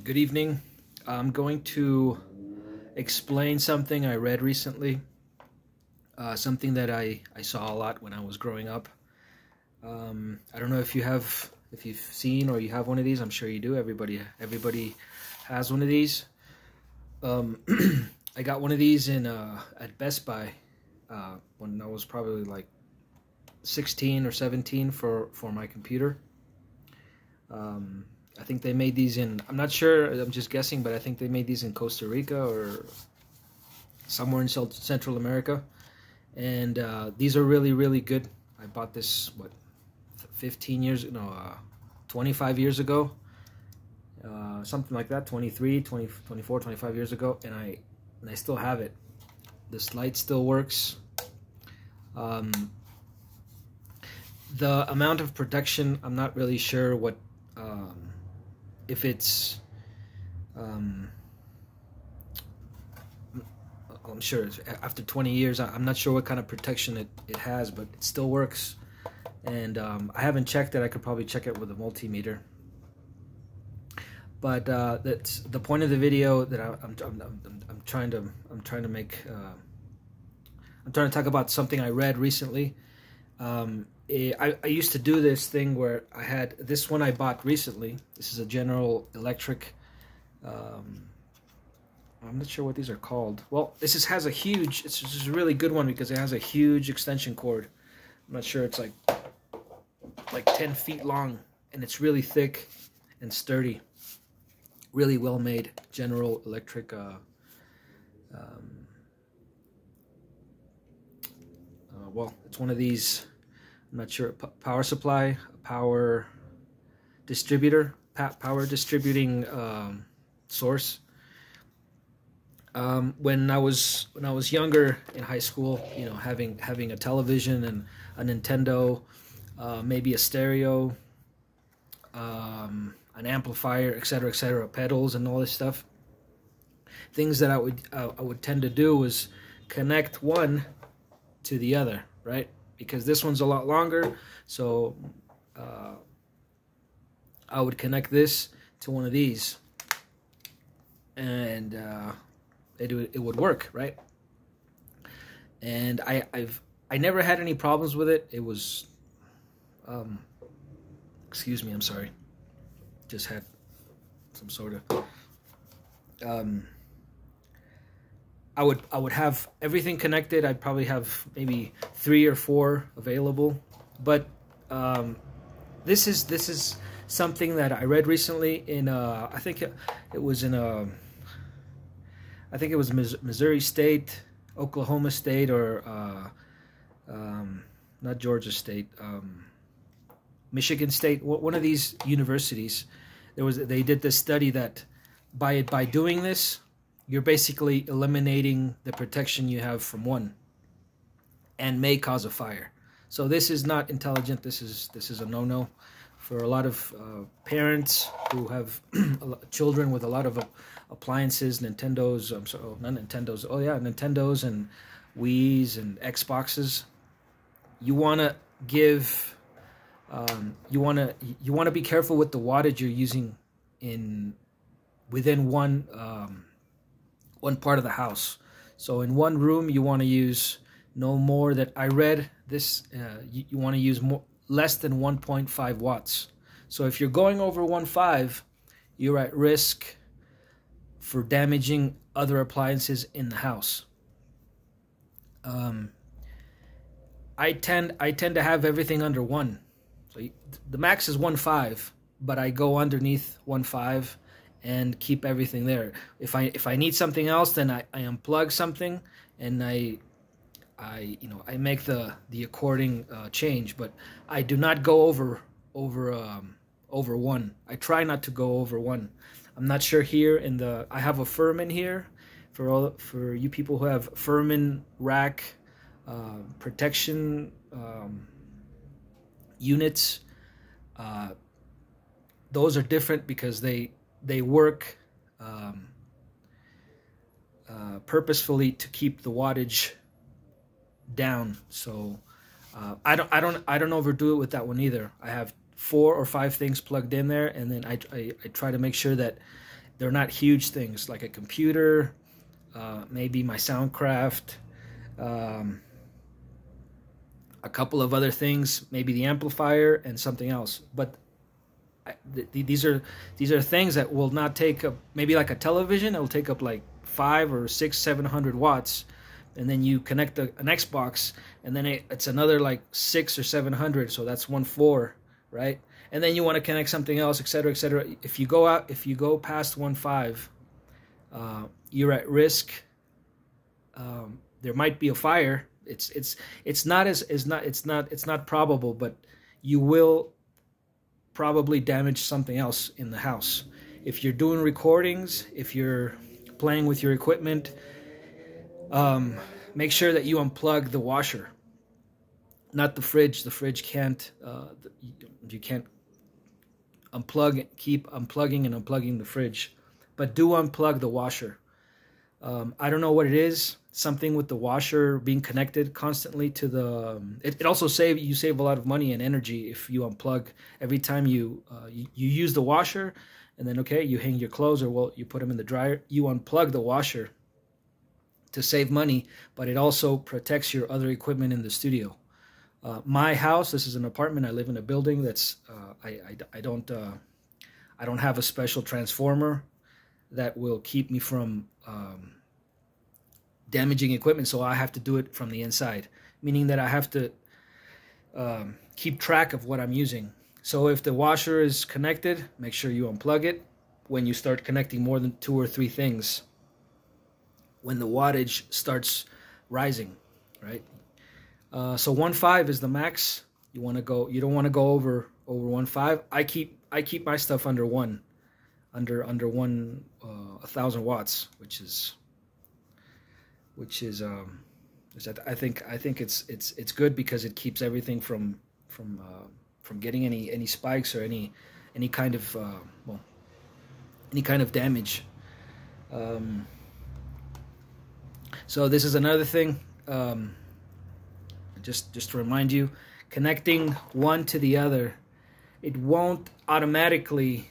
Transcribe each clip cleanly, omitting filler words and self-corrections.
Good evening. I'm going to explain something I read recently, something that I saw a lot when I was growing up. I don't know if you've seen or you have one of these. I'm sure you do. Everybody has one of these. I got one of these at Best Buy when I was probably like 16 or 17 for my computer. I think they made these I'm not sure, I'm just guessing, but I think they made these in Costa Rica or somewhere in Central America. And these are really, really good. I bought this, 25 years ago. Something like that, 23, 20, 24, 25 years ago. And I still have it. This light still works. The amount of protection, I'm not really sure what, if it's, I'm sure it's, after 20 years, I'm not sure what kind of protection it has, but it still works. And I haven't checked it. I could probably check it with a multimeter. But that's the point of the video that I'm trying to make. I'm trying to talk about something I read recently. I used to do this thing where I had this one I bought recently. This is a General Electric. I'm not sure what these are called. Well, this has a huge. It's just a really good one because it has a huge extension cord. I'm not sure. It's like 10 feet long, and it's really thick and sturdy. Really well made. General Electric. Well, it's one of these. I'm not sure. Power supply, power distributor, power distributing source. When I was younger in high school, you know, having a television and a Nintendo, maybe a stereo, an amplifier, etc., pedals and all this stuff. Things that I would tend to do was connect one to the other, right? Because this one's a lot longer, so I would connect this to one of these, and it would work, right? And I never had any problems with it. It was, excuse me, I'm sorry. Just had some sort of. I would have everything connected. I'd probably have maybe 3 or 4 available, but this is something that I read recently in I think it was Missouri State, Oklahoma State, or not Georgia State, Michigan State. One of these universities. They did this study that by doing this, you're basically eliminating the protection you have from one, and may cause a fire. So this is not intelligent. This is a no-no for a lot of parents who have children with a lot of appliances, Nintendos. I'm sorry, not Nintendos. Oh yeah, Nintendos and Wii's and Xboxes. You want to give. You want to be careful with the wattage you're using within one part of the house. So in one room, you want to use no more than, I read this, you want to use less than 1.5 watts. So if you're going over 1.5, you're at risk for damaging other appliances in the house. I tend to have everything under 1. So the max is 1.5, but I go underneath 1.5 and keep everything there. If I need something else, then I unplug something and I make the according change. But I do not go over 1. I try not to go over 1. I'm not sure here I have a Furman here for you people who have Furman rack protection units. Those are different because they work purposefully to keep the wattage down. So I don't overdo it with that one either. I have 4 or 5 things plugged in there, and then I try to make sure that they're not huge things like a computer, maybe my Soundcraft, a couple of other things, maybe the amplifier and something else. But these are things that will not take up, maybe like a television, it'll take up like 5 or 6, 700 watts, and then you connect an Xbox, and then it's another like 600 or 700, so that's 1.4, right? And then you want to connect something else, etc., etc. If you go past 1.5, you're at risk. There might be a fire. It's not probable, but you will probably damage something else in the house. If you're doing recordings, if you're playing with your equipment, make sure that you unplug the washer, not the fridge. The fridge can't, you can't keep unplugging and unplugging the fridge, but do unplug the washer. I don't know what it is, something with the washer being connected constantly to the, it also you save a lot of money and energy if you unplug every time you use the washer, and then, okay, you hang your clothes, or well, you put them in the dryer, you unplug the washer to save money, but it also protects your other equipment in the studio. My house, this is an apartment, I live in a building that's, I don't have a special transformer that will keep me from damaging equipment, so I have to do it from the inside, meaning that I have to keep track of what I'm using. So if the washer is connected, make sure you unplug it when you start connecting more than 2 or 3 things, when the wattage starts rising, right? So 1.5 is the max. You don't want to go over 1.5. I keep my stuff under 1, under 1,000 watts, which is I think it's good because it keeps everything from getting any spikes or any kind of any kind of damage. So this is another thing. Just to remind you, connecting one to the other, it won't automatically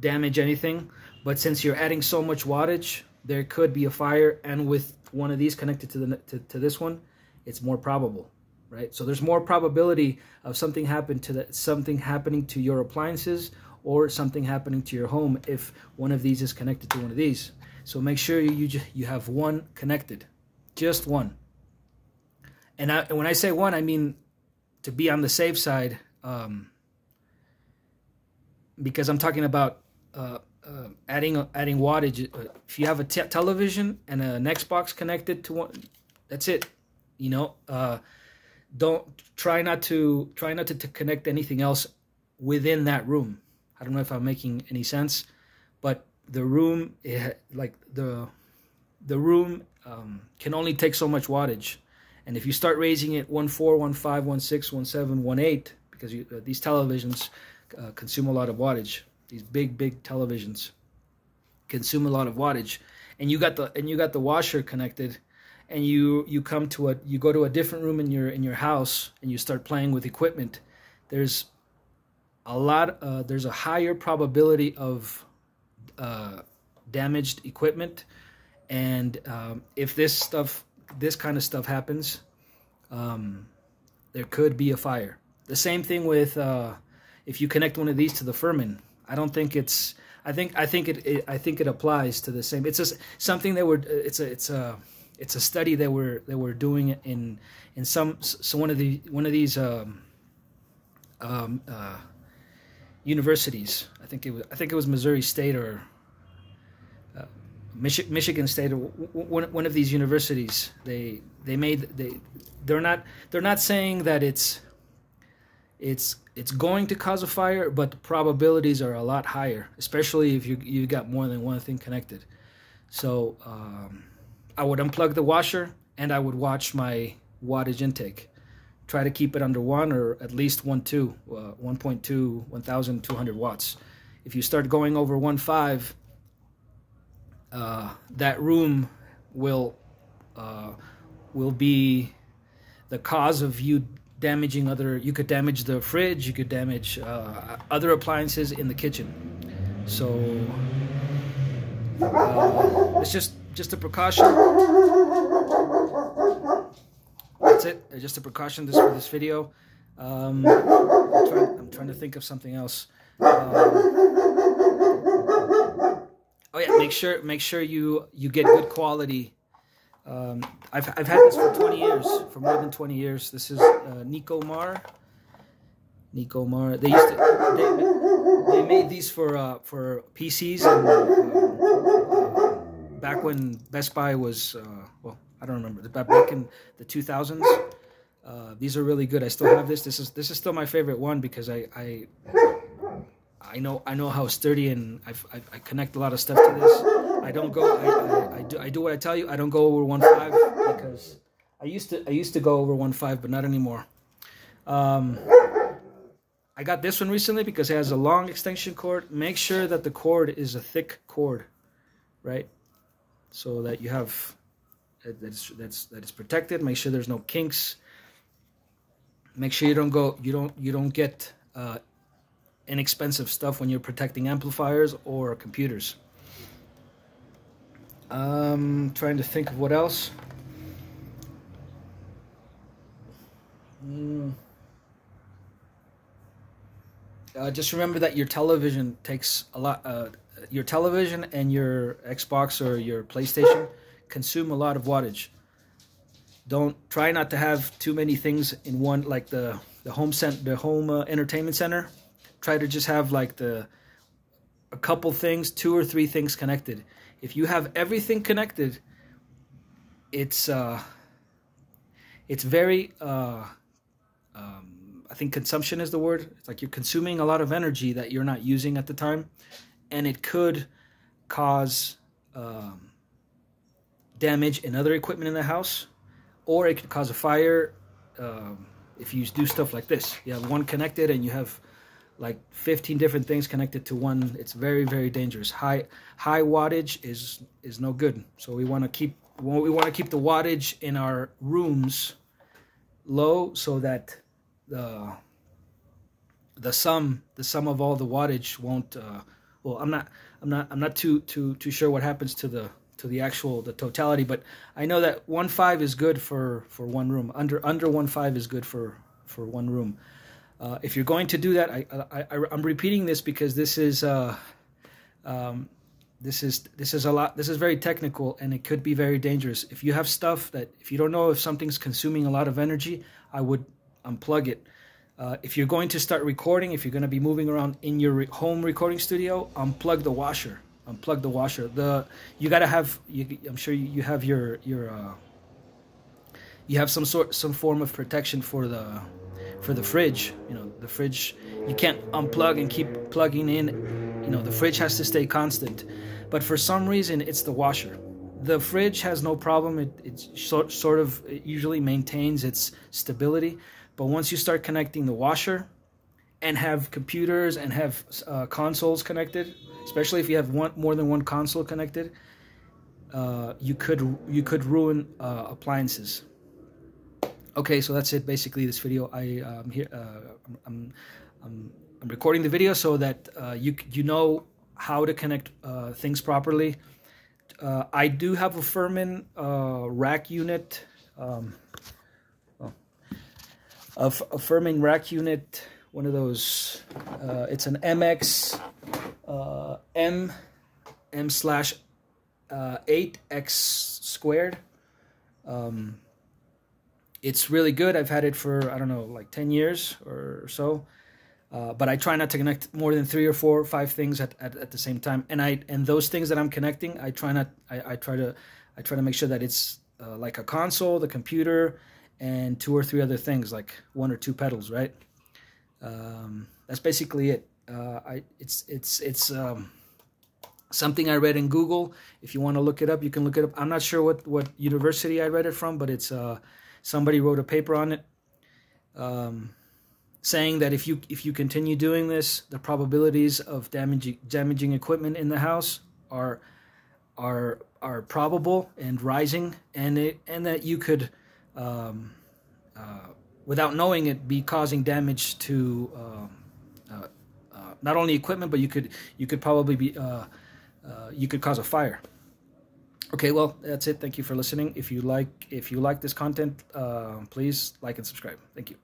damage anything, but since you're adding so much wattage, there could be a fire, and with one of these connected to this one, it's more probable, right? So there's more probability of something happening to your appliances, or something happening to your home if one of these is connected to one of these. So make sure you have one connected, just one. And when I say one, I mean to be on the safe side, because I'm talking about adding wattage. If you have a television and an Xbox connected to one, that's it. You know, don't try not to connect anything else within that room. I don't know if I'm making any sense, but the room, like the room, can only take so much wattage. And if you start raising it 1.4, 1.5, 1.6, 1.7, 1.8, because these televisions consume a lot of wattage. These big televisions consume a lot of wattage, and you got the washer connected, and you go to a different room in your house and you start playing with equipment. There's a higher probability of damaged equipment, and if this kind of stuff happens, there could be a fire. The same thing with if you connect one of these to the Furman. I don't think it's. I think it applies to the same. It's just something that it's a study that we're doing in one of these universities. I think it was Missouri State or Michigan State, or one of these universities. They're not saying that it's going to cause a fire, but the probabilities are a lot higher, especially if you got more than one thing connected. So I would unplug the washer, and I would watch my wattage intake. Try to keep it under 1, or at least 1.2, 1,200 watts. If you start going over 1.5, that room will be the cause of you damaging you could damage the fridge, you could damage other appliances in the kitchen. So it's just a precaution. That's it. Just a precaution for this video. I'm trying to think of something else. Oh yeah, make sure you get good quality. I've had this for 20 years, for more than 20 years. This is Nico Mar. They made these for PCs, and back when Best Buy was well, I don't remember, back in the 2000s. These are really good. I still have this. This is still my favorite one because I know how sturdy, and I connect a lot of stuff to this. I don't go. I do what I tell you. I don't go over 1.5 because I used to go over 1.5, but not anymore. I got this one recently because it has a long extension cord. Make sure that the cord is a thick cord, right? So that you have that it's protected. Make sure there's no kinks. Make sure you don't get inexpensive stuff when you're protecting amplifiers or computers. Trying to think of what else. Just remember that your television takes a lot. Your television and your Xbox or your PlayStation consume a lot of wattage. Try not to have too many things in one, like the home entertainment center. Try to just have like a couple things, 2 or 3 things connected. If you have everything connected, it's very I think consumption is the word. It's like you're consuming a lot of energy that you're not using at the time, and it could cause damage in other equipment in the house, or it could cause a fire if you do stuff like this. You have one connected and you have like 15 different things connected to one. It's very, very dangerous. High wattage is no good. So we want to keep the wattage in our rooms low, so that the sum of all the wattage won't. Well, I'm not too sure what happens to the totality, but I know that 1.5 is good for one room. Under 1.5 is good for one room. If you're going to do that, I'm repeating this because this is a lot. This is very technical, and it could be very dangerous. If you have stuff that, if you don't know if something's consuming a lot of energy, I would unplug it. If you're going to start recording, if you're going to be moving around in your home recording studio, unplug the washer. Unplug the washer. You gotta have. I'm sure you have you have some form of protection for the fridge. You know, the fridge, you can't unplug and keep plugging in. You know, the fridge has to stay constant. But for some reason, it's the washer. The fridge has no problem. It usually maintains its stability. But once you start connecting the washer and have computers and have consoles connected, especially if you have more than one console connected, you could ruin appliances. Okay, so that's it. Basically, this video, I'm recording the video so that you know how to connect things properly. I do have a Furman rack unit, a Furman rack unit. One of those. It's an MX M/8X squared. It's really good. I've had it for, I don't know, like 10 years or so. But I try not to connect more than 3 or 4 or 5 things at the same time. And those things that I'm connecting, I try to make sure that it's like a console, the computer, and 2 or 3 other things, like 1 or 2 pedals, right? That's basically it. It's something I read in Google. If you want to look it up, you can look it up. I'm not sure what university I read it from, but it's somebody wrote a paper on it, saying that if you continue doing this, the probabilities of damaging equipment in the house are probable and rising, and that you could without knowing it, be causing damage to not only equipment, but you could probably be you could cause a fire. Okay, well, that's it. Thank you for listening. If you like this content, please like and subscribe. Thank you.